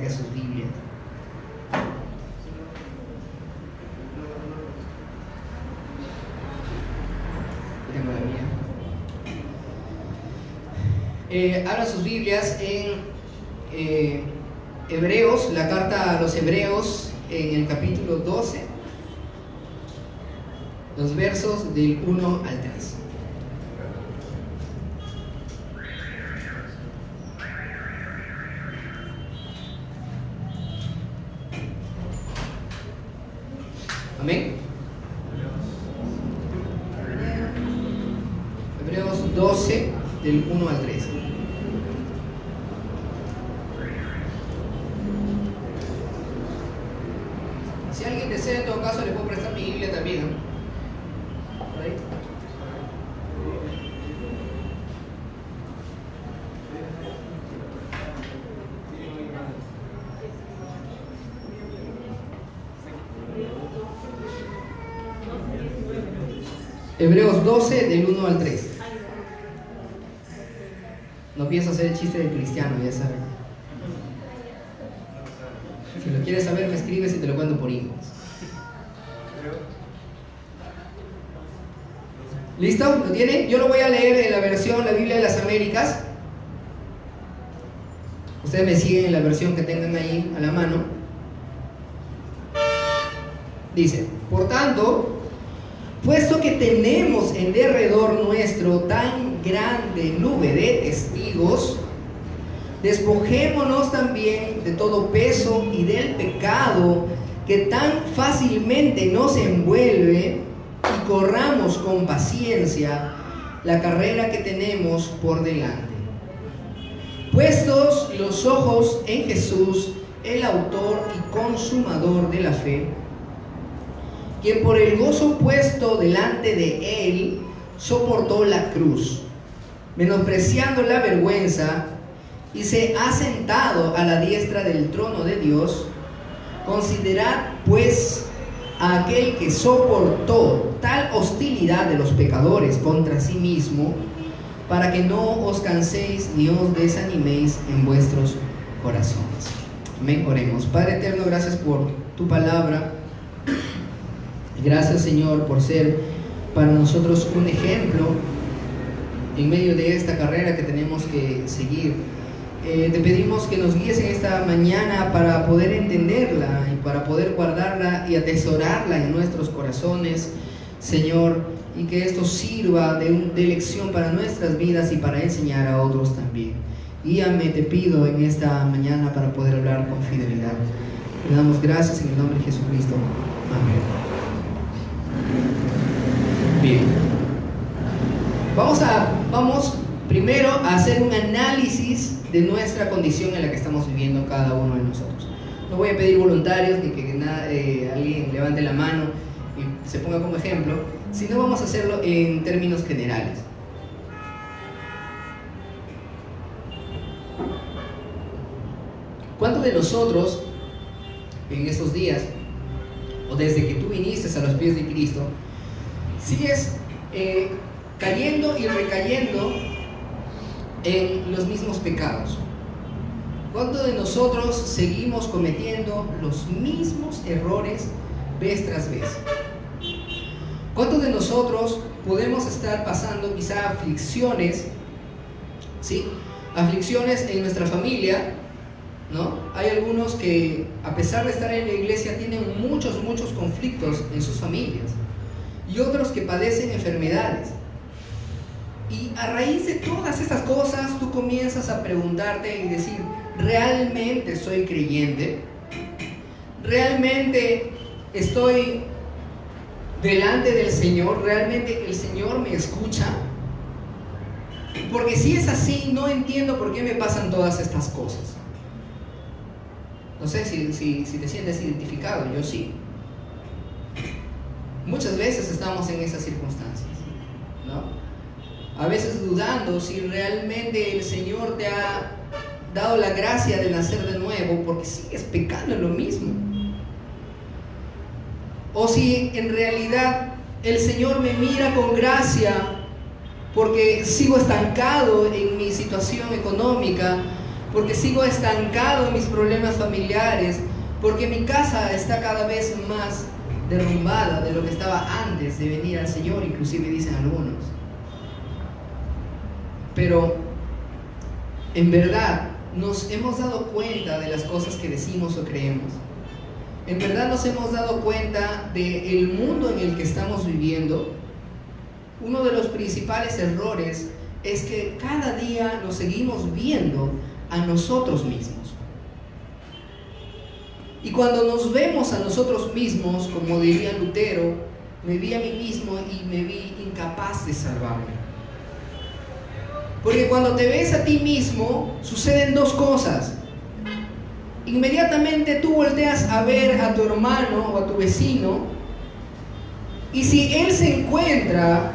saque sus Biblias. Yo tengo la mía. Abran sus Biblias en Hebreos, la carta a los Hebreos, en el capítulo 12, los versos del 1 al 3. Amén. Hebreos 12, del 1 al 3. Si alguien desea, en todo caso, le puedo prestar mi Biblia también, ¿no? Por ahí. Hebreos 12, del 1 al 3. No pienso hacer el chiste del cristiano, ya saben. Si lo quieres saber, me escribes y te lo cuento por inbox. ¿Listo? ¿Lo tiene? Yo lo voy a leer en la versión, la Biblia de las Américas. Ustedes me siguen en la versión que tengan ahí a la mano. Dice: por tanto, puesto que tenemos en derredor nuestro tan grande nube de testigos, despojémonos también de todo peso y del pecado que tan fácilmente nos envuelve, y corramos con paciencia la carrera que tenemos por delante. Puestos los ojos en Jesús, el autor y consumador de la fe, quien por el gozo puesto delante de él soportó la cruz, menospreciando la vergüenza, y se ha sentado a la diestra del trono de Dios. Considerad pues a aquel que soportó tal hostilidad de los pecadores contra sí mismo, para que no os canséis ni os desaniméis en vuestros corazones. Amén. Oremos. Padre eterno, gracias por tu palabra. Gracias, Señor, por ser para nosotros un ejemplo en medio de esta carrera que tenemos que seguir. Te pedimos que nos guíes en esta mañana para poder entenderla y para poder guardarla y atesorarla en nuestros corazones, Señor, y que esto sirva de lección para nuestras vidas y para enseñar a otros también. Guíame, te pido, en esta mañana para poder hablar con fidelidad. Te damos gracias en el nombre de Jesucristo. Amén. Bien. Vamos primero a hacer un análisis de nuestra condición en la que estamos viviendo cada uno de nosotros. No voy a pedir voluntarios ni que alguien levante la mano y se ponga como ejemplo, sino vamos a hacerlo en términos generales. ¿Cuántos de nosotros en estos días, o desde que tú viniste a los pies de Cristo, sigues cayendo y recayendo en los mismos pecados? ¿Cuántos de nosotros seguimos cometiendo los mismos errores vez tras vez? ¿Cuántos de nosotros podemos estar pasando quizá aflicciones, ¿sí? Aflicciones en nuestra familia, ¿no? Hay algunos que, a pesar de estar en la iglesia, tienen muchos conflictos en sus familias, y otros que padecen enfermedades. Y a raíz de todas estas cosas, tú comienzas a preguntarte y decir: ¿realmente soy creyente? ¿Realmente estoy delante del Señor? ¿Realmente el Señor me escucha? Porque si es así, no entiendo por qué me pasan todas estas cosas. No sé si te sientes identificado. Yo sí. Muchas veces estamos en esas circunstancias, ¿no? A veces dudando si realmente el Señor te ha dado la gracia de nacer de nuevo, porque sigues pecando en lo mismo. O si en realidad el Señor me mira con gracia porque sigo estancado en mi situación económica, porque sigo estancado en mis problemas familiares, porque mi casa está cada vez más derrumbada de lo que estaba antes de venir al Señor, inclusive dicen algunos. Pero en verdad nos hemos dado cuenta de las cosas que decimos o creemos. En verdad nos hemos dado cuenta del mundo en el que estamos viviendo. Uno de los principales errores es que cada día nos seguimos viendo a nosotros mismos. Y cuando nos vemos a nosotros mismos, como diría Lutero, me vi a mí mismo y me vi incapaz de salvarme. Porque cuando te ves a ti mismo, suceden dos cosas. Inmediatamente tú volteas a ver a tu hermano o a tu vecino, y si él se encuentra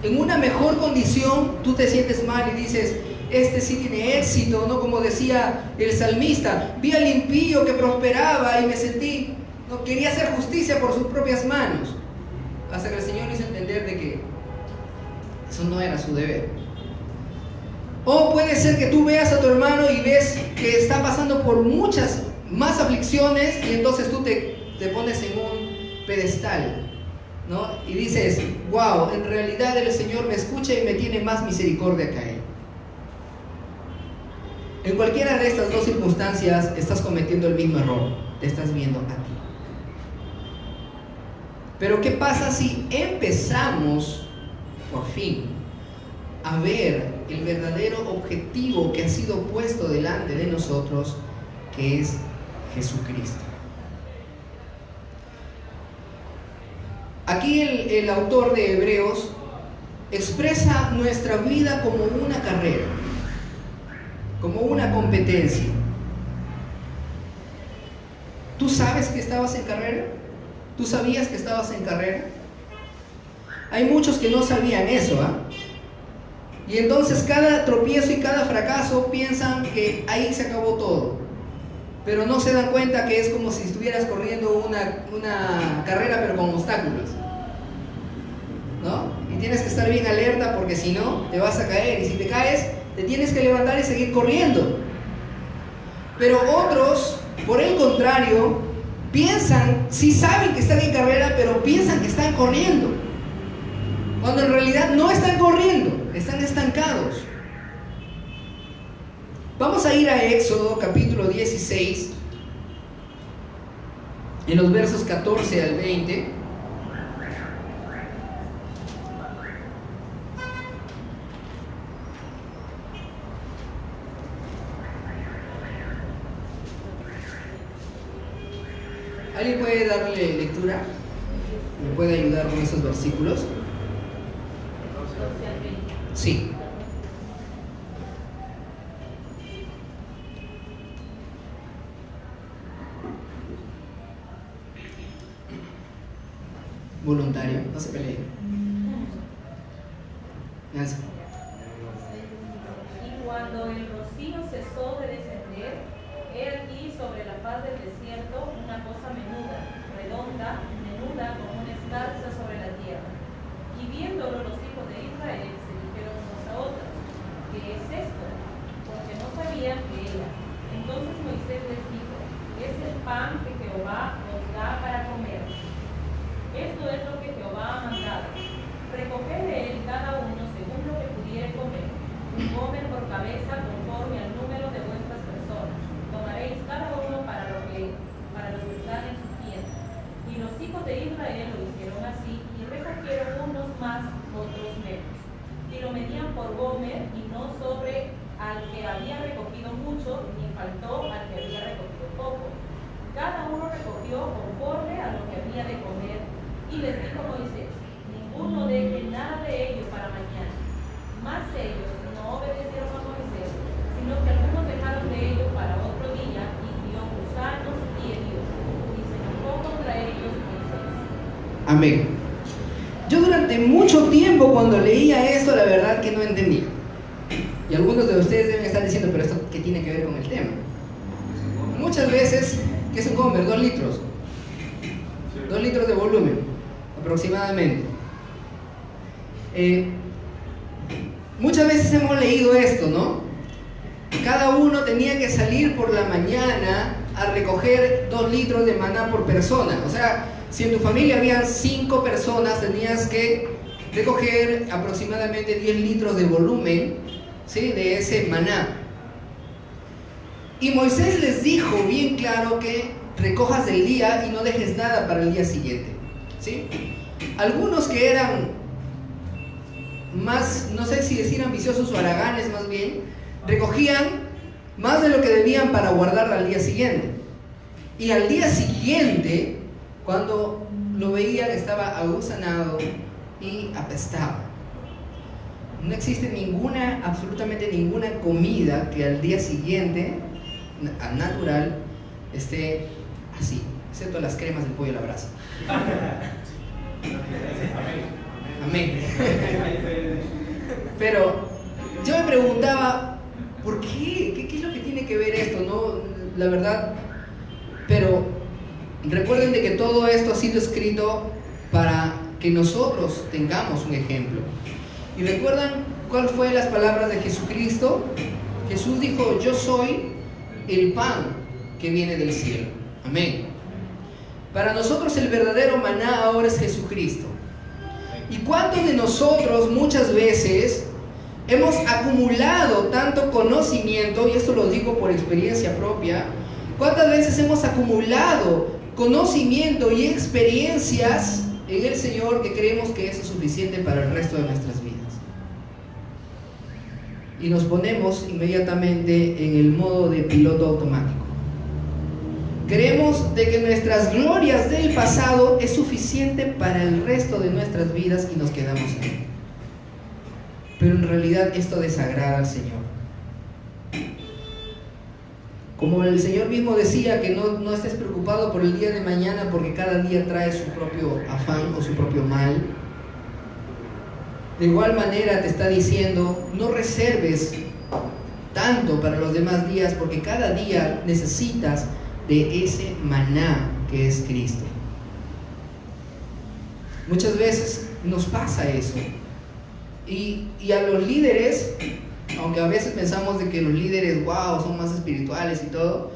en una mejor condición, tú te sientes mal y dices, este sí tiene éxito, ¿no? Como decía el salmista, vi al impío que prosperaba y me sentí, no quería hacer justicia por sus propias manos, hasta que el Señor hizo entender de que eso no era su deber. O puede ser que tú veas a tu hermano y ves que está pasando por muchas más aflicciones, y entonces tú te pones en un pedestal, ¿no? Y dices, wow, en realidad el Señor me escucha y me tiene más misericordia que a Él. En cualquiera de estas dos circunstancias estás cometiendo el mismo error, te estás viendo a ti. Pero ¿qué pasa si empezamos, por fin, a ver el verdadero objetivo que ha sido puesto delante de nosotros, que es Jesucristo? Aquí el autor de Hebreos expresa nuestra vida como una carrera, como una competencia. ¿Tú sabes que estabas en carrera? ¿Tú sabías que estabas en carrera? Hay muchos que no sabían eso, ¿ah? Y entonces cada tropiezo y cada fracaso piensan que ahí se acabó todo, pero no se dan cuenta que es como si estuvieras corriendo una carrera pero con obstáculos, ¿no? Y tienes que estar bien alerta, porque si no te vas a caer, y si te caes te tienes que levantar y seguir corriendo. Pero otros, por el contrario, piensan, sí saben que están en carrera, pero piensan que están corriendo, cuando en realidad no están corriendo, están estancados. Vamos a ir a Éxodo capítulo 16, en los versos 14 al 20. ¿Alguien puede darle lectura? ¿Me puede ayudar con esos versículos? Sí. Voluntario, no se pelee. Nancy. Y cuando el rocío cesó de descender, he aquí sobre la faz del desierto una cosa menuda, redonda, menuda como una escarcha sobre la tierra. Y viéndolo los hijos de Israel se dijeron unos a otros, ¿qué es esto? Porque no sabían qué era. Entonces Moisés les dijo, es el pan que Jehová nos da para comer. Esto es lo que Jehová ha mandado. Recoged de él cada uno según lo que pudiere comer, un gómez por cabeza conforme al número de vuestras personas. Tomaréis cada uno para los que están en su tienda. Y los hijos de Israel lo hicieron así, y recogieron unos más, otros menos. Y lo medían por gómez, y no sobre al que había recogido mucho, ni faltó al que había recogido poco. Cada uno recogió conforme a lo que había de comer. Y les dijo Moisés, ninguno deje nada de ello para mañana. Mas ellos no obedecieron a Moisés, sino que algunos dejaron de ello para otro día, y dio gusanos y herió, y se enojó contra ellos Moisés. Amén. Yo durante mucho tiempo, cuando leía esto, la verdad que no entendía. Y algunos de ustedes deben estar diciendo, pero esto ¿qué tiene que ver con el tema? Muchas veces, ¿qué es un gómez? 2 litros. 2 litros de volumen, aproximadamente. Muchas veces hemos leído esto, ¿no? cada uno tenía que salir por la mañana a recoger 2 litros de maná por persona. O sea, si en tu familia habían 5 personas, tenías que recoger aproximadamente 10 litros de volumen, ¿sí?, de ese maná. Y Moisés les dijo bien claro que recojas del día y no dejes nada para el día siguiente, ¿sí? Algunos que eran más, no sé si decir ambiciosos o haraganes más bien, recogían más de lo que debían para guardar al día siguiente. Y al día siguiente, cuando lo veían, estaba agusanado y apestaba. No existe absolutamente ninguna comida que al día siguiente, natural, esté así, excepto las cremas del pollo a la brasa. Amén. Pero yo me preguntaba, ¿por qué? ¿Qué es lo que tiene que ver esto? No, la verdad. Pero recuerden de que todo esto ha sido escrito para que nosotros tengamos un ejemplo. ¿Y recuerdan cuál fue las palabras de Jesucristo? Jesús dijo: yo soy el pan que viene del cielo. Amén. Para nosotros el verdadero maná ahora es Jesucristo. ¿Y cuántos de nosotros muchas veces hemos acumulado tanto conocimiento? Y esto lo digo por experiencia propia. ¿Cuántas veces hemos acumulado conocimiento y experiencias en el Señor que creemos que eso es suficiente para el resto de nuestras vidas? Y nos ponemos inmediatamente en el modo de piloto automático. Creemos de que nuestras glorias del pasado es suficiente para el resto de nuestras vidas y nos quedamos ahí. Pero en realidad esto desagrada al Señor. Como el Señor mismo decía que no estés preocupado por el día de mañana, porque cada día trae su propio afán o su propio mal. De igual manera te está diciendo: no reserves tanto para los demás días, porque cada día necesitas de ese maná que es Cristo. Muchas veces nos pasa eso. Y a los líderes, aunque a veces pensamos de que los líderes, wow, son más espirituales y todo,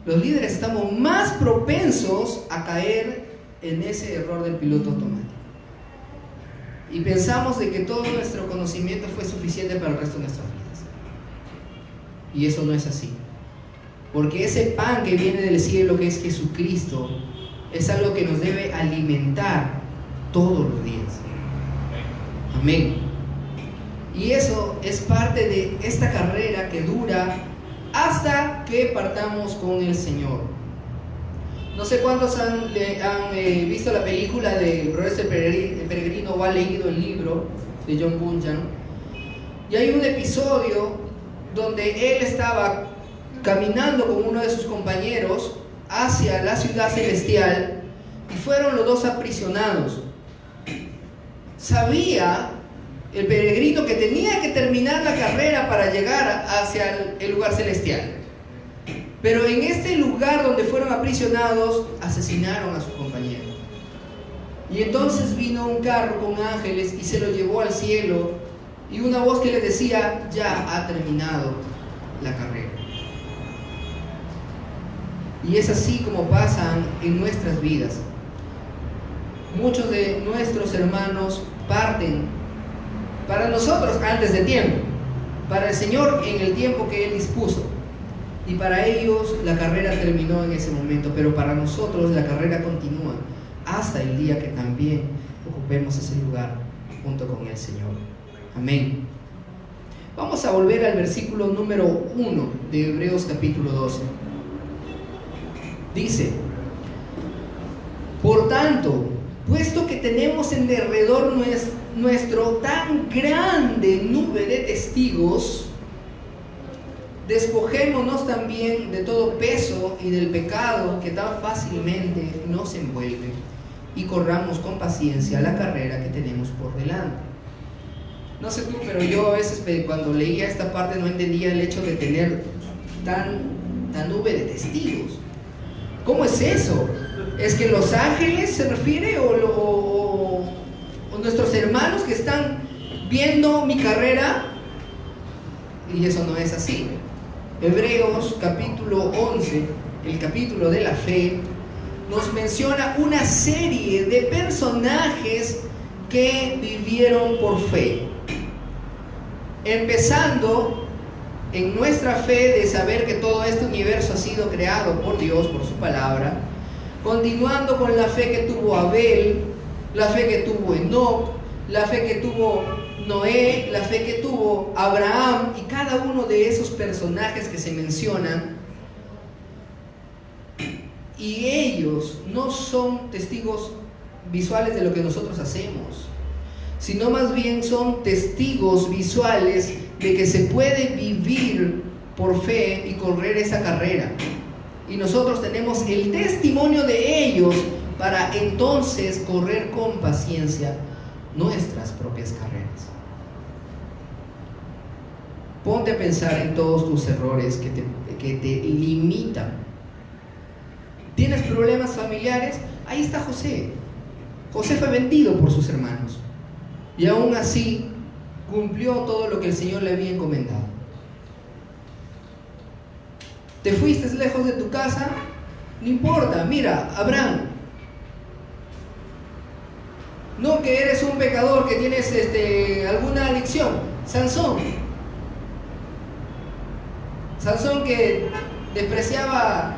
los líderes estamos más propensos a caer en ese error del piloto automático. Y pensamos de que todo nuestro conocimiento fue suficiente para el resto de nuestras vidas. Y eso no es así. Porque ese pan que viene del cielo, que es Jesucristo, es algo que nos debe alimentar todos los días. Amén. Y eso es parte de esta carrera que dura hasta que partamos con el Señor. No sé cuántos han visto la película de Progreso del Peregrino o han leído el libro de John Bunyan. Y hay un episodio donde él estaba caminando con uno de sus compañeros hacia la ciudad celestial y fueron los dos aprisionados. Sabía el peregrino que tenía que terminar la carrera para llegar hacia el lugar celestial. Pero en este lugar donde fueron aprisionados, asesinaron a su compañero. Y entonces vino un carro con ángeles y se lo llevó al cielo, y una voz que le decía: ya ha terminado la carrera. Y es así como pasan en nuestras vidas. Muchos de nuestros hermanos parten para nosotros antes de tiempo, para el Señor en el tiempo que Él dispuso. Y para ellos la carrera terminó en ese momento, pero para nosotros la carrera continúa hasta el día que también ocupemos ese lugar junto con el Señor. Amén. Vamos a volver al versículo número 1 de Hebreos capítulo 12. Dice: por tanto, puesto que tenemos en derredor nuestro tan grande nube de testigos, despojémonos también de todo peso y del pecado que tan fácilmente nos envuelve, y corramos con paciencia la carrera que tenemos por delante. No sé tú, pero yo a veces cuando leía esta parte no entendía el hecho de tener tan nube de testigos. ¿Cómo es eso? ¿Es que los ángeles se refiere o nuestros hermanos que están viendo mi carrera? Y eso no es así. Hebreos capítulo 11, el capítulo de la fe, nos menciona una serie de personajes que vivieron por fe. Empezando en nuestra fe de saber que todo este universo ha sido creado por Dios, por su palabra. Continuando con la fe que tuvo Abel, la fe que tuvo Enoc, la fe que tuvo Noé, la fe que tuvo Abraham, y cada uno de esos personajes que se mencionan. Y ellos no son testigos visuales de lo que nosotros hacemos, sino más bien son testigos visuales de que se puede vivir por fe y correr esa carrera. Y nosotros tenemos el testimonio de ellos para entonces correr con paciencia nuestras propias carreras. Ponte a pensar en todos tus errores que te limitan. ¿Tienes problemas familiares? Ahí está José. José fue vendido por sus hermanos y aún así cumplió todo lo que el Señor le había encomendado. ¿Te fuiste lejos de tu casa? No importa, mira, Abraham. No que eres un pecador, que tienes alguna adicción. Sansón que despreciaba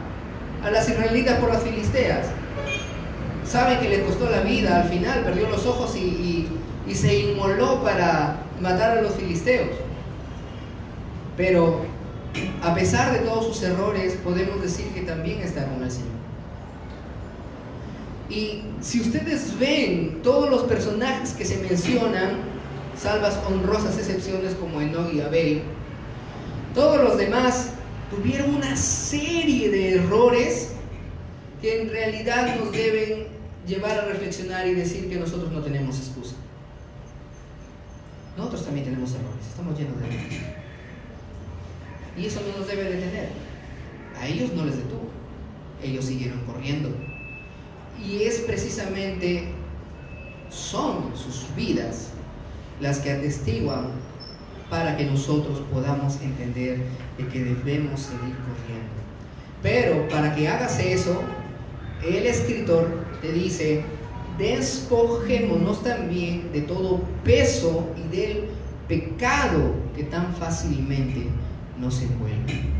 a las israelitas por las filisteas. Saben que le costó la vida, al final perdió los ojos y se inmoló para matar a los filisteos. Pero a pesar de todos sus errores, podemos decir que también está con el Señor. Y si ustedes ven todos los personajes que se mencionan, salvas honrosas excepciones como Enoc y Abel, todos los demás tuvieron una serie de errores que en realidad nos deben llevar a reflexionar y decir que nosotros no tenemos excusa. Nosotros también tenemos errores, estamos llenos de errores. Y eso no nos debe detener. A ellos no les detuvo, ellos siguieron corriendo. Y es precisamente, son sus vidas las que atestiguan para que nosotros podamos entender de que debemos seguir corriendo. Pero para que hagas eso, el escritor te dice: despojémonos también de todo peso y del pecado que tan fácilmente nos envuelve.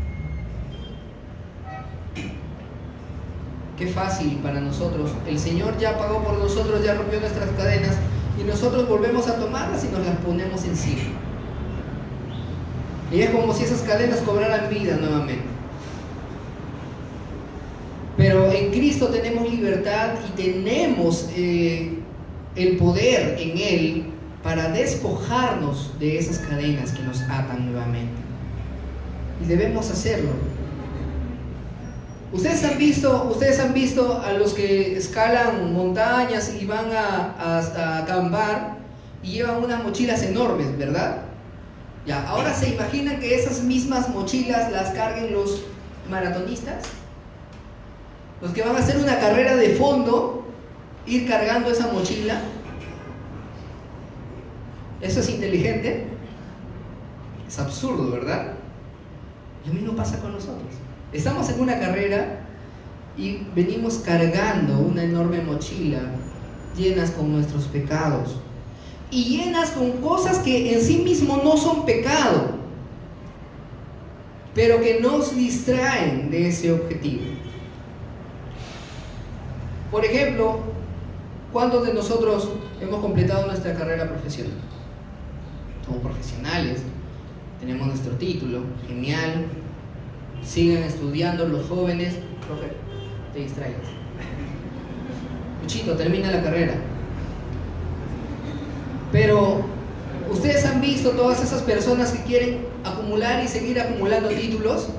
Qué fácil para nosotros. El Señor ya pagó por nosotros, ya rompió nuestras cadenas y nosotros volvemos a tomarlas y nos las ponemos encima. Y es como si esas cadenas cobraran vida nuevamente. Pero en Cristo tenemos libertad y tenemos el poder en Él para despojarnos de esas cadenas que nos atan nuevamente. Y debemos hacerlo. Ustedes han visto a los que escalan montañas y van a acampar y llevan unas mochilas enormes, ¿verdad? Ya, ahora se imaginan que esas mismas mochilas las carguen los maratonistas, los que van a hacer una carrera de fondo, ir cargando esa mochila. ¿Eso es inteligente? Es absurdo, ¿verdad? Lo mismo pasa con nosotros. Estamos en una carrera y venimos cargando una enorme mochila llenas con nuestros pecados y llenas con cosas que en sí mismo no son pecado, pero que nos distraen de ese objetivo. Por ejemplo, ¿cuántos de nosotros hemos completado nuestra carrera profesional? Somos profesionales, tenemos nuestro título, genial. Sigan estudiando los jóvenes. Profe, te distraigas. Luchito, termina la carrera. Pero ustedes han visto todas esas personas que quieren acumular y seguir acumulando títulos.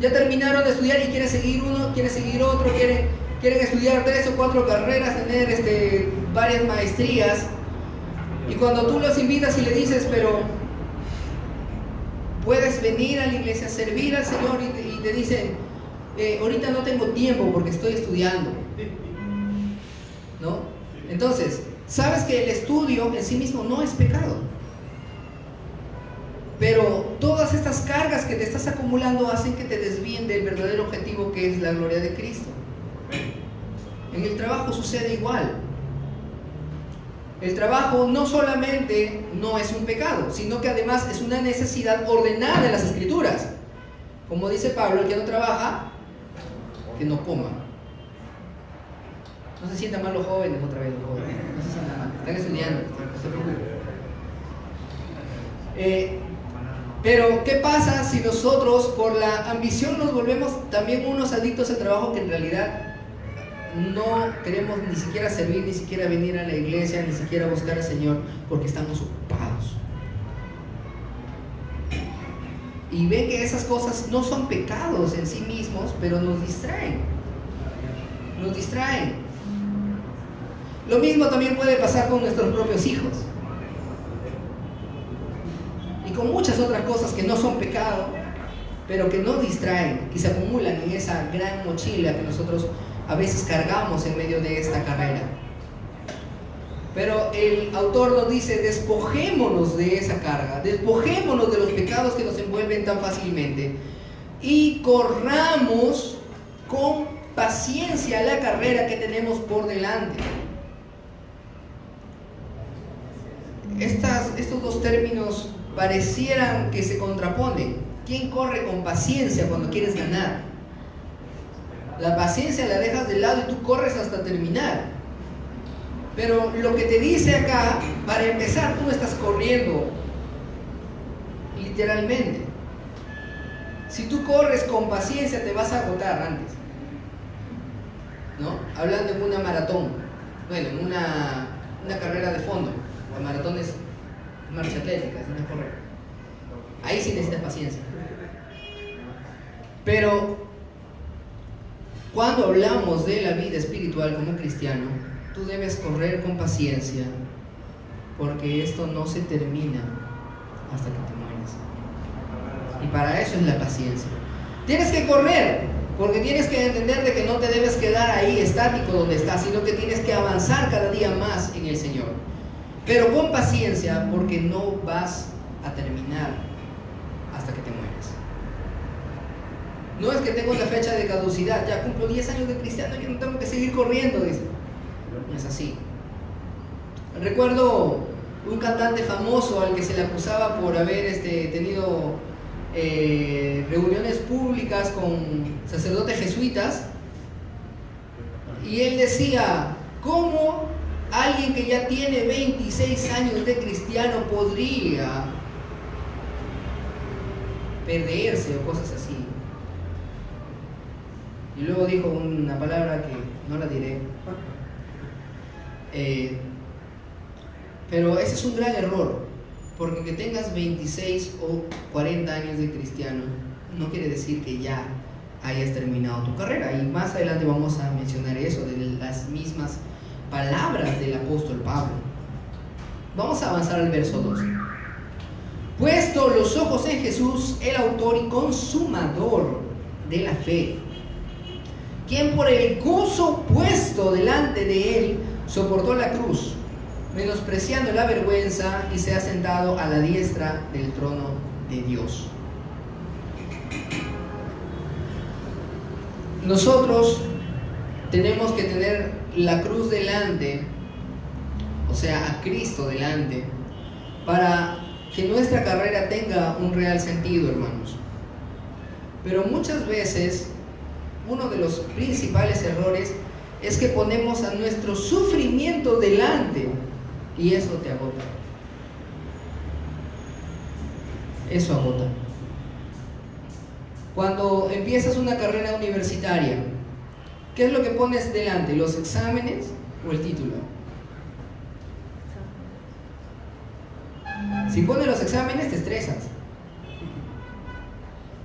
Ya terminaron de estudiar y quieren seguir uno, quieren seguir otro, quieren estudiar 3 o 4 carreras, tener varias maestrías. Y cuando tú los invitas y le dices, pero puedes venir a la iglesia a servir al Señor, y te dicen, ahorita no tengo tiempo porque estoy estudiando, ¿no? Entonces, sabes que el estudio en sí mismo no es pecado, pero todas todas estas cargas que te estás acumulando hacen que te desvíen del verdadero objetivo, que es la gloria de Cristo. En el trabajo sucede igual. El trabajo no solamente no es un pecado, sino que además es una necesidad ordenada en las Escrituras. Como dice Pablo, el que no trabaja, que no coma. No se sientan mal los jóvenes, otra vez los jóvenes. No se sientan mal, están estudiando, no se preocupen. Pero ¿qué pasa si nosotros por la ambición nos volvemos también unos adictos al trabajo, que en realidad no queremos ni siquiera servir, ni siquiera venir a la iglesia, ni siquiera buscar al Señor, porque estamos ocupados? Y ven que esas cosas no son pecados en sí mismos, pero nos distraen. Nos distraen. Lo mismo también puede pasar con nuestros propios hijos. Y con muchas otras cosas que no son pecado, pero que nos distraen y se acumulan en esa gran mochila que nosotros a veces cargamos en medio de esta carrera. Pero el autor nos dice: despojémonos de esa carga, despojémonos de los pecados que nos envuelven tan fácilmente y corramos con paciencia la carrera que tenemos por delante. Estos dos términos parecieran que se contraponen. ¿Quién corre con paciencia cuando quieres ganar? La paciencia la dejas de lado y tú corres hasta terminar. Pero lo que te dice acá, para empezar, tú estás corriendo literalmente. Si tú corres con paciencia, te vas a agotar antes, ¿no? Hablando en una maratón, bueno, en una carrera de fondo. La maratón es marcha atlética, no es correr. Ahí sí necesitas paciencia. Pero cuando hablamos de la vida espiritual como cristiano, tú debes correr con paciencia, porque esto no se termina hasta que te mueres. Y para eso es la paciencia. Tienes que correr, porque tienes que entender de que no te debes quedar ahí estático donde estás, sino que tienes que avanzar cada día más en el Señor. Pero con paciencia, porque no vas a terminar hasta que te mueres. No es que tengo la fecha de caducidad, ya cumplo 10 años de cristiano, yo no tengo que seguir corriendo, dice. No es así. Recuerdo un cantante famoso al que se le acusaba por haber tenido reuniones públicas con sacerdotes jesuitas, y él decía: ¿cómo alguien que ya tiene 26 años de cristiano podría perderse o cosas así? Y luego dijo una palabra que no la diré. Pero ese es un gran error, porque que tengas 26 o 40 años de cristiano no quiere decir que ya hayas terminado tu carrera. Y más adelante vamos a mencionar eso, de las mismas palabras del apóstol Pablo. Vamos a avanzar al verso 2. Puesto los ojos en Jesús, el autor y consumador de la fe, quien por el gozo puesto delante de él soportó la cruz, menospreciando la vergüenza, y se ha sentado a la diestra del trono de Dios. Nosotros tenemos que tener la cruz delante, o sea, a Cristo delante, para que nuestra carrera tenga un real sentido, hermanos. Pero muchas veces uno de los principales errores es que ponemos a nuestro sufrimiento delante, y eso te agota. Eso agota. Cuando empiezas una carrera universitaria, ¿qué es lo que pones delante? ¿Los exámenes o el título? Si pones los exámenes, te estresas.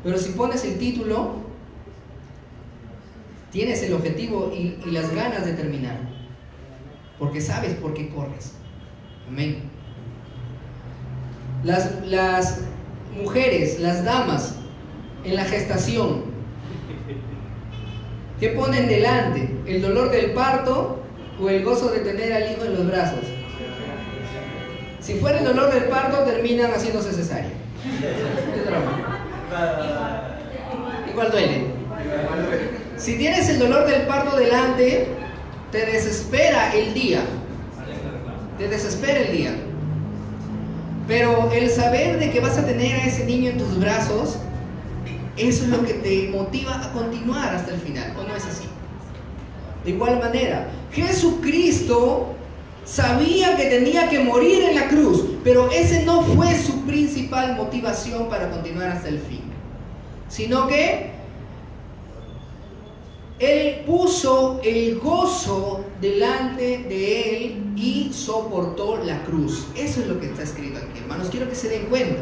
Pero si pones el título, tienes el objetivo y las ganas de terminar, porque sabes por qué corres. Amén. Las mujeres, las damas en la gestación, ¿qué ponen delante? ¿El dolor del parto o el gozo de tener al hijo en los brazos? Si fuera el dolor del parto, terminan haciéndose cesárea. Es broma. Igual duele. Si tienes el dolor del parto delante, te desespera el día. Te desespera el día. Pero el saber de que vas a tener a ese niño en tus brazos, eso es lo que te motiva a continuar hasta el final, ¿o no es así? De igual manera, Jesucristo sabía que tenía que morir en la cruz, pero ese no fue su principal motivación para continuar hasta el fin, sino que Él puso el gozo delante de Él y soportó la cruz. Eso es lo que está escrito aquí, hermanos. Quiero que se den cuenta.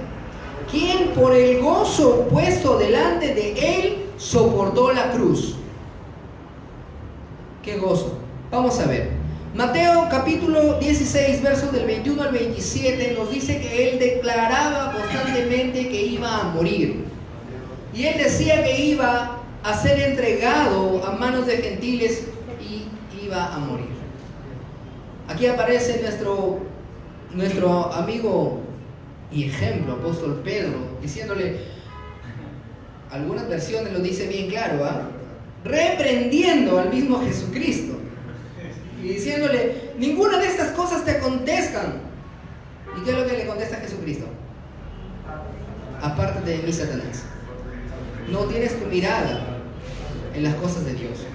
Quien por el gozo puesto delante de Él soportó la cruz. ¿Qué gozo? Vamos a ver. Mateo capítulo 16, versos del 21 al 27 nos dice que Él declaraba constantemente que iba a morir. Y Él decía que iba a ser entregado a manos de gentiles y iba a morir. Aquí aparece nuestro amigo y ejemplo, apóstol Pedro, diciéndole, algunas versiones lo dice bien claro, reprendiendo al mismo Jesucristo y diciéndole, ninguna de estas cosas te acontezcan. ¿Y qué es lo que le contesta a Jesucristo? Apártate de mí, Satanás. No tienes tu mirada en las cosas de Dios.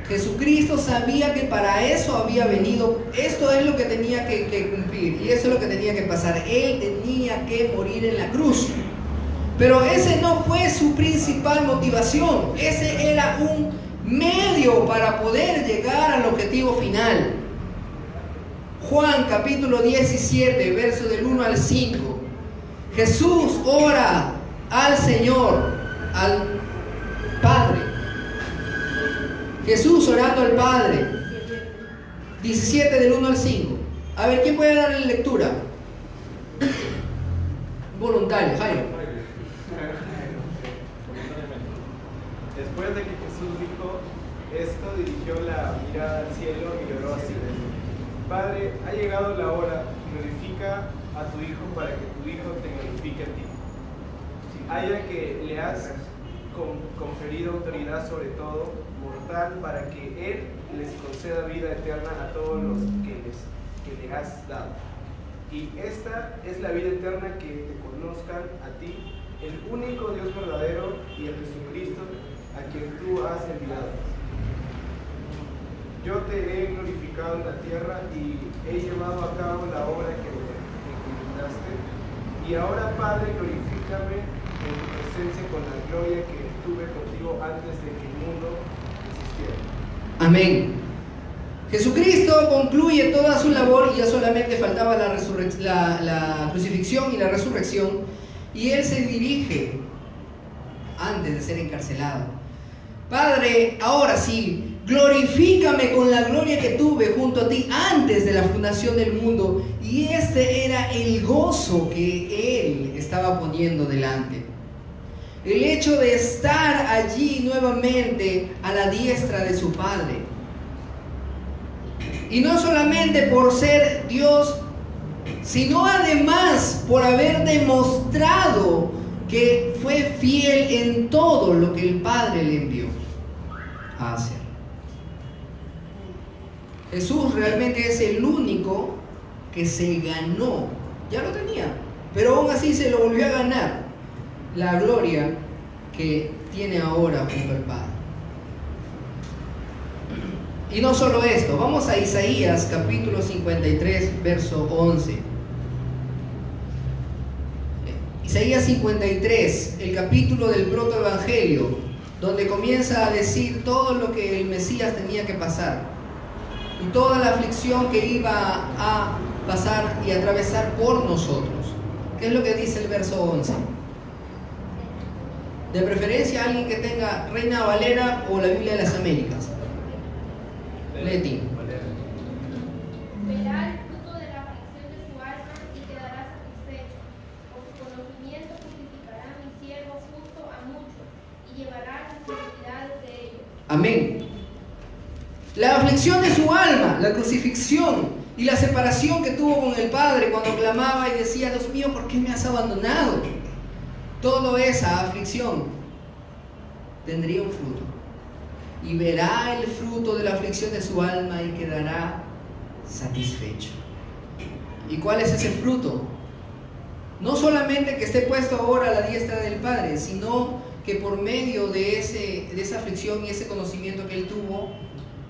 Jesucristo sabía que para eso había venido. Esto es lo que tenía que cumplir y eso es lo que tenía que pasar. Él tenía que morir en la cruz. Pero ese no fue su principal motivación. Ese era un medio para poder llegar al objetivo final. Juan capítulo 17, verso del 1 al 5. Jesús ora al Señor, al Padre. Jesús orando al Padre. 17 del 1 al 5. A ver, ¿quién puede darle lectura? Voluntario, Jairo. Después de que Jesús dijo esto, dirigió la mirada al cielo y oró así: Padre, ha llegado la hora, glorifica a tu Hijo para que tu Hijo te glorifique a ti. Haya que le has conferido autoridad sobre todo mortal, para que Él les conceda vida eterna a todos los que le has dado. Y esta es la vida eterna, que te conozcan a ti, el único Dios verdadero, y a Jesucristo, a quien tú has enviado. Yo te he glorificado en la tierra y he llevado a cabo la obra que me encomendaste. Y ahora, Padre, glorifícame en tu presencia con la gloria que tuve contigo antes de que el mundo existiera. Amén. Jesucristo concluye toda su labor y ya solamente faltaba la crucifixión y la resurrección, y Él se dirige antes de ser encarcelado: Padre, ahora sí, glorifícame con la gloria que tuve junto a ti antes de la fundación del mundo. Y este era el gozo que Él estaba poniendo delante. El hecho de estar allí nuevamente a la diestra de su Padre. Y no solamente por ser Dios, sino además por haber demostrado que fue fiel en todo lo que el Padre le envió a hacer. Jesús realmente es el único que se ganó, ya lo tenía, pero aún así se lo volvió a ganar, la gloria que tiene ahora junto al Padre. Y no solo esto, vamos a Isaías capítulo 53, verso 11. Isaías 53, el capítulo del protoevangelio, donde comienza a decir todo lo que el Mesías tenía que pasar y toda la aflicción que iba a pasar y atravesar por nosotros. ¿Qué es lo que dice el verso 11? De preferencia alguien que tenga Reina Valera o la Biblia de las Américas. Leti. Verá el fruto de la aflicción de su alma y quedará satisfecho. Por su conocimiento purificará a mi siervo justo a muchos y llevará las necesidades de ellos. Amén. La aflicción de su alma, la crucifixión, Y la separación que tuvo con el Padre cuando clamaba y decía, Dios mío, ¿por qué me has abandonado? Toda esa aflicción tendría un fruto. Y verá el fruto de la aflicción de su alma y quedará satisfecho. ¿Y cuál es ese fruto? No solamente que esté puesto ahora a la diestra del Padre, sino que por medio de esa aflicción y ese conocimiento que Él tuvo,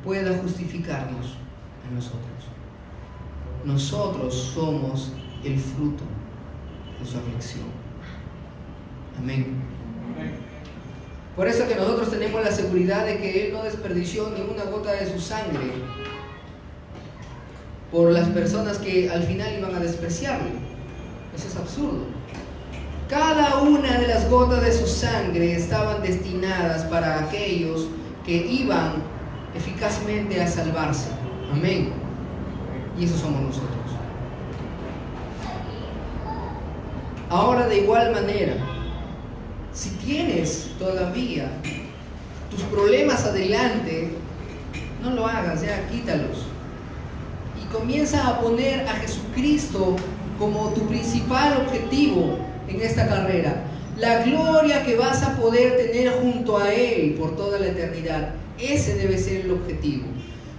pueda justificarnos a nosotros. Nosotros somos el fruto de su aflicción. Amén. Por eso que nosotros tenemos la seguridad de que Él no desperdició ni una gota de su sangre por las personas que al final iban a despreciarle. Eso es absurdo. Cada una de las gotas de su sangre estaban destinadas para aquellos que iban eficazmente a salvarse. Amén. Y eso somos nosotros. Ahora, de igual manera, si tienes todavía tus problemas adelante, no lo hagas, ya quítalos. Y comienza a poner a Jesucristo como tu principal objetivo en esta carrera. La gloria que vas a poder tener junto a Él por toda la eternidad. Ese debe ser el objetivo.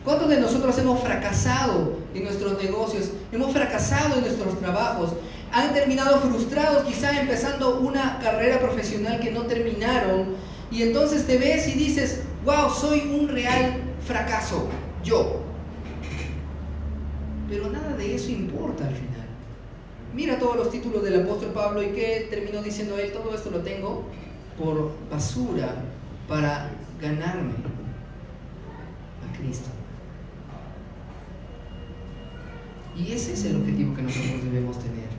¿Cuántos de nosotros hemos fracasado en nuestros negocios? Hemos fracasado en nuestros trabajos. Han terminado frustrados, quizá empezando una carrera profesional que no terminaron. Y entonces te ves y dices, wow, soy un real fracaso, yo. Pero nada de eso importa al final. Mira todos los títulos del apóstol Pablo y qué terminó diciendo él: todo esto lo tengo por basura para ganarme a Cristo. Y ese es el objetivo que nosotros debemos tener.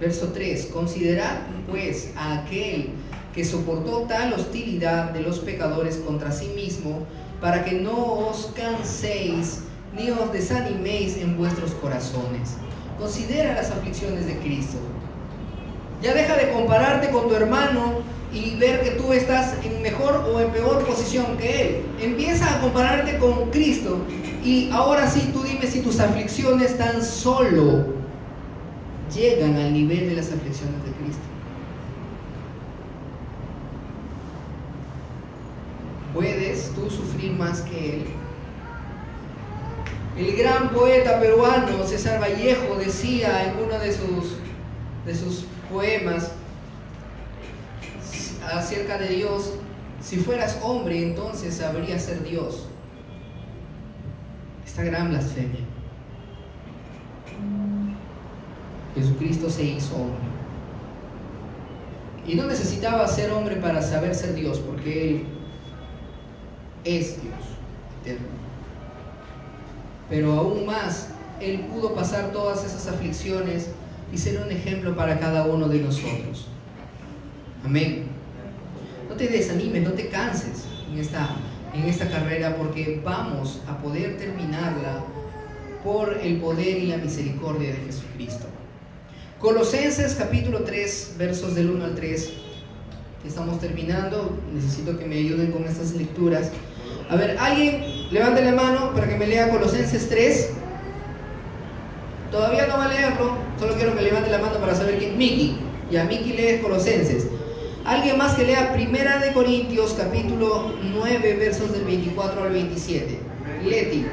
Verso 3: considerad pues a aquel que soportó tal hostilidad de los pecadores contra sí mismo, para que no os canséis ni os desaniméis en vuestros corazones. Considera las aflicciones de Cristo. Ya deja de compararte con tu hermano y ver que tú estás en mejor o en peor posición que él. Empieza a compararte con Cristo. Y ahora sí, tú dime si tus aflicciones tan solo llegan al nivel de las aflicciones de Cristo. ¿Puedes tú sufrir más que Él? El gran poeta peruano César Vallejo decía en uno de sus poemas acerca de Dios: si fueras hombre, entonces sabrías ser Dios. Esta gran blasfemia. Jesucristo se hizo hombre. Y no necesitaba ser hombre para saber ser Dios, porque Él es Dios eterno. Pero aún más, Él pudo pasar todas esas aflicciones y ser un ejemplo para cada uno de nosotros. Amén. No te desanimes, no te canses en esta carrera, porque vamos a poder terminarla por el poder y la misericordia de Jesucristo. Colosenses capítulo 3, versos del 1 al 3. Estamos terminando. Necesito que me ayuden con estas lecturas. A ver, alguien levante la mano para que me lea Colosenses 3. Todavía no va a leerlo, solo quiero que levante la mano para saber quién. Miki. Ya, Miki lee Colosenses. Alguien más que lea Primera de Corintios capítulo 9, versos del 24 al 27. Leti.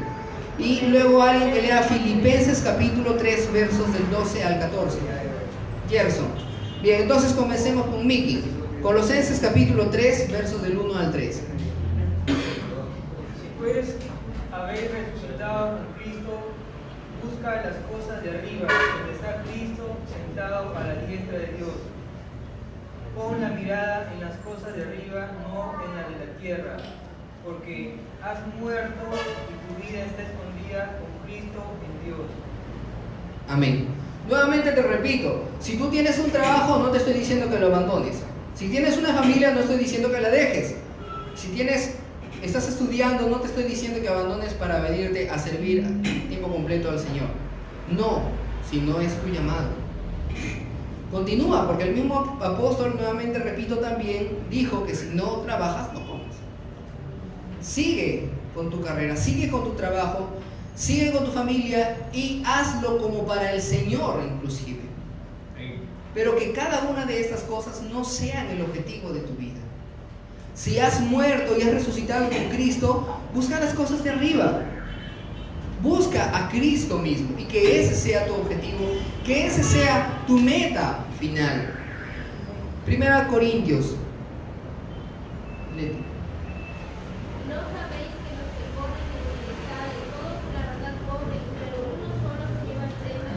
Y luego alguien que lea Filipenses capítulo 3, versos del 12 al 14. Gerson. Bien, entonces comencemos con Miki. Colosenses capítulo 3, versos del 1 al 3. Pues habéis resucitado con Cristo, busca las cosas de arriba, donde está Cristo sentado a la diestra de Dios. Pon la mirada en las cosas de arriba, no en la de la tierra, porque has muerto y tu vida está escondida con Cristo en Dios. Amén. Nuevamente te repito, si tú tienes un trabajo, no te estoy diciendo que lo abandones. Si tienes una familia, no estoy diciendo que la dejes. Si estás estudiando, no te estoy diciendo que abandones para venirte a servir a tiempo completo al Señor. No, si no es tu llamado. Continúa, porque el mismo apóstol, nuevamente repito también, dijo que si no trabajas, no comes. Sigue con tu carrera, sigue con tu trabajo, sigue con tu familia y hazlo como para el Señor inclusive. Pero que cada una de estas cosas no sean el objetivo de tu vida. Si has muerto y has resucitado con Cristo, busca las cosas de arriba. Busca a Cristo mismo y que ese sea tu objetivo, que ese sea tu meta final. 1 Corintios. Leti. ¿No sabéis que los que corren en el estadio, todos la verdad corren, pero uno solo se lleva el premio?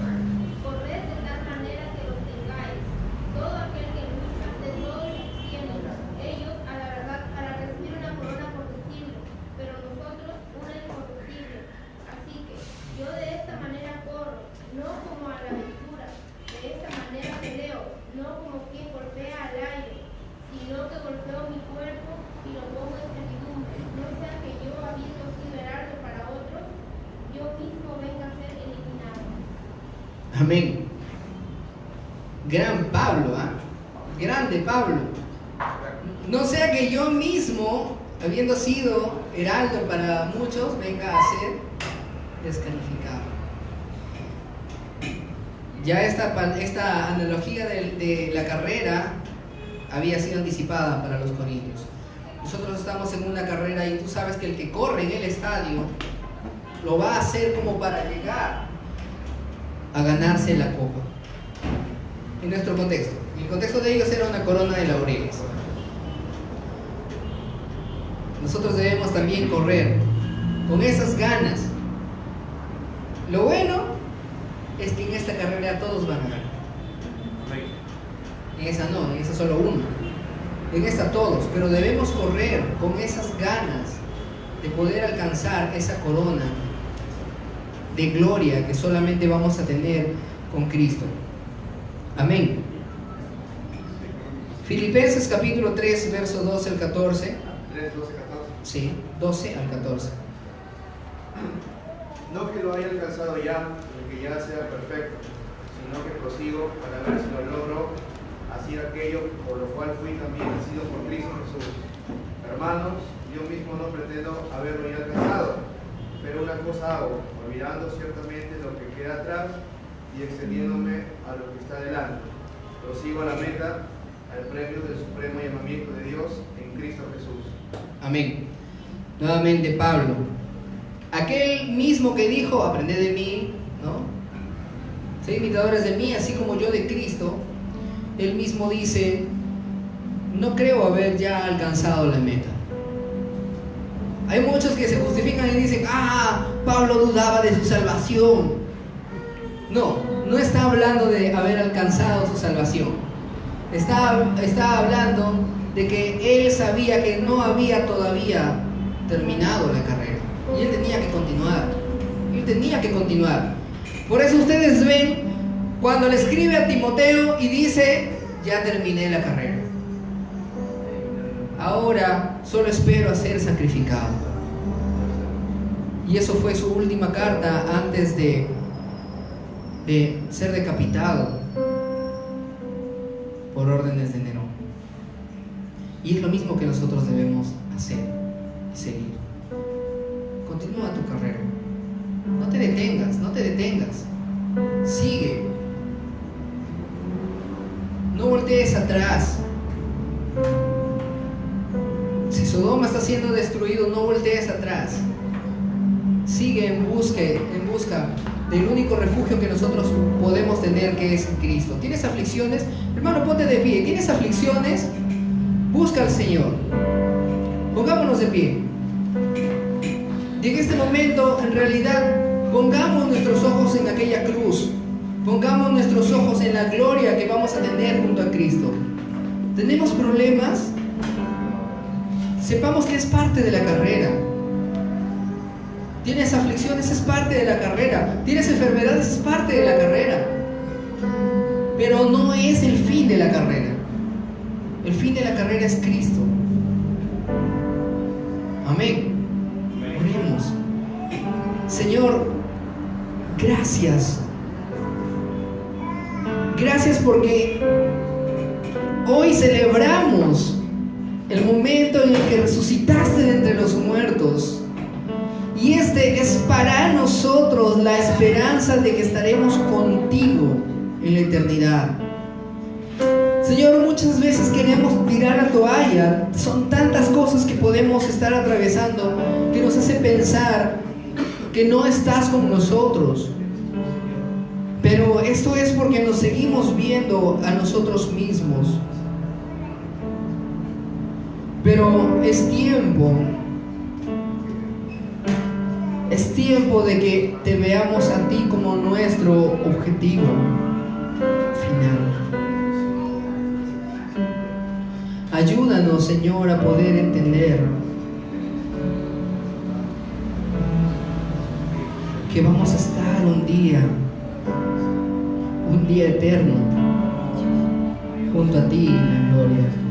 Corred de tal manera que lo tengáis. Todo aquel que lucha, de todo lo tiene. Ellos, a la verdad, para recibir una corona corruptible, pero nosotros una incorruptible. Así que yo de esta manera corro, no como a la aventura. De esta manera peleo, no como quien golpea al aire, sino que golpeo mi cuerpo y lo pongo en servidumbre, no sea que yo, habiendo sido heraldo para otros, yo mismo venga a ser eliminado. Amén. Gran Pablo, ¿ah? Grande Pablo. No sea que yo mismo, habiendo sido heraldo para muchos, venga a ser descalificado. Ya esta analogía de la carrera había sido anticipada para los corintios. Nosotros estamos en una carrera y tú sabes que el que corre en el estadio lo va a hacer como para llegar a ganarse la copa. En nuestro contexto. En el contexto de ellos era una corona de laureles. Nosotros debemos también correr con esas ganas. Lo bueno es que en esta carrera todos van a ganar. En esa no, en esa solo uno. En esta todos, pero debemos correr con esas ganas de poder alcanzar esa corona de gloria que solamente vamos a tener con Cristo. Amén. Filipenses capítulo 3, verso 12 al 14. 3, 12, 14. Sí, 12 al 14. No que lo haya alcanzado ya, ni que ya sea perfecto, sino que prosigo para ver si lo logro, así aquello por lo cual fui también nacido por Cristo Jesús. Hermanos, yo mismo no pretendo haberlo ya alcanzado, pero una cosa hago, olvidando ciertamente lo que queda atrás y extendiéndome a lo que está delante. Prosigo a la meta, al premio del supremo llamamiento de Dios en Cristo Jesús. Amén. Nuevamente Pablo, aquel mismo que dijo, aprended de mí, ¿no? Sed imitadores de mí, así como yo de Cristo. Él mismo dice, no creo haber ya alcanzado la meta. Hay muchos que se justifican y dicen, Pablo dudaba de su salvación. No, no está hablando de haber alcanzado su salvación. Está hablando de que él sabía que no había todavía terminado la carrera. Y él tenía que continuar. Él tenía que continuar. Por eso ustedes ven cuando le escribe a Timoteo y dice, ya terminé la carrera. Ahora solo espero a ser sacrificado. Y eso fue su última carta antes de ser decapitado por órdenes de Nerón. Y es lo mismo que nosotros debemos hacer y seguir. Continúa tu carrera. No te detengas, no te detengas. Sigue. No voltees atrás. Si Sodoma está siendo destruido, no voltees atrás. Sigue en busca del único refugio que nosotros podemos tener, que es en Cristo. ¿Tienes aflicciones? Hermano, ponte de pie. ¿Tienes aflicciones? Busca al Señor. Pongámonos de pie. Y en este momento, en realidad, pongamos nuestros ojos en aquella cruz. Pongamos nuestros ojos en la gloria que vamos a tener junto a Cristo. ¿Tenemos problemas? Sepamos que es parte de la carrera. ¿Tienes aflicciones? Es parte de la carrera. ¿Tienes enfermedades? Es parte de la carrera. Pero no es el fin de la carrera. El fin de la carrera es Cristo. Amén. Oremos. Señor, gracias. Gracias porque hoy celebramos el momento en el que resucitaste de entre los muertos. Y este es para nosotros esperanza de que estaremos contigo en la eternidad. Señor, muchas veces queremos tirar la toalla. Son tantas cosas que podemos estar atravesando que nos hace pensar que no estás con nosotros. Pero esto es porque nos seguimos viendo a nosotros mismos. Pero es tiempo de que te veamos a ti como nuestro objetivo final. Ayúdanos, Señor, a poder entender que vamos a estar un día eterno junto a ti en la gloria.